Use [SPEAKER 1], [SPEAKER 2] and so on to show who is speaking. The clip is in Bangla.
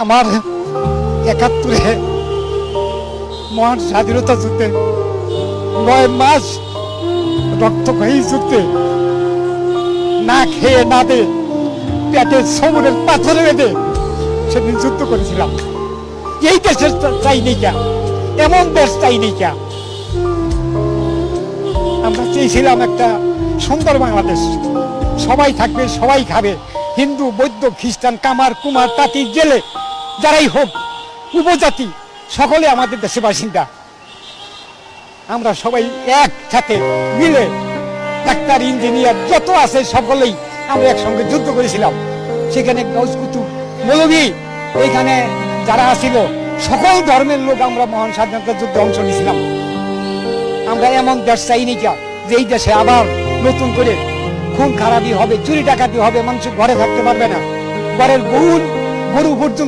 [SPEAKER 1] আমার ৭১-এ মহান স্বাধীনতা যুদ্ধে ৯ মাস রক্তক্ষয়ী যুদ্ধে না খেয়ে না দে পেটে সমুদ্রের পাথরে বেঁধে সেদিন যুদ্ধ করেছিলাম। এই দেশের চাই নেই কে, এমন দেশ চাই নেই কে। আমরা চেয়েছিলাম একটা সুন্দর বাংলাদেশ, সবাই থাকবে, সবাই খাবে, হিন্দু বৌদ্ধ খ্রিস্টান কামার কুমার তাঁতি জেলে যারাই হোক, উপজাতি সকলে আমাদের দেশে বাসিন্দা। আমরা সবাই একসাথে মিলে ডাক্তার ইঞ্জিনিয়ার যত আছে সকলেই আমরা একসঙ্গে যুদ্ধ করেছিলাম। সেখানে গৌস কুতুব মৌলভী এইখানে যারা আসিল সকল ধর্মের লোক আমরা মহান স্বাধীনতা যুদ্ধে অংশ নিয়েছিলাম। আমরা এমন দেশ চাইনি কা যেই দেশে আবার নতুন করে খুন খারাপি হবে, চুরি ডাকাতি হবে, মানুষ ঘরে থাকতে পারবে না, ঘরের গরু পর্যন্ত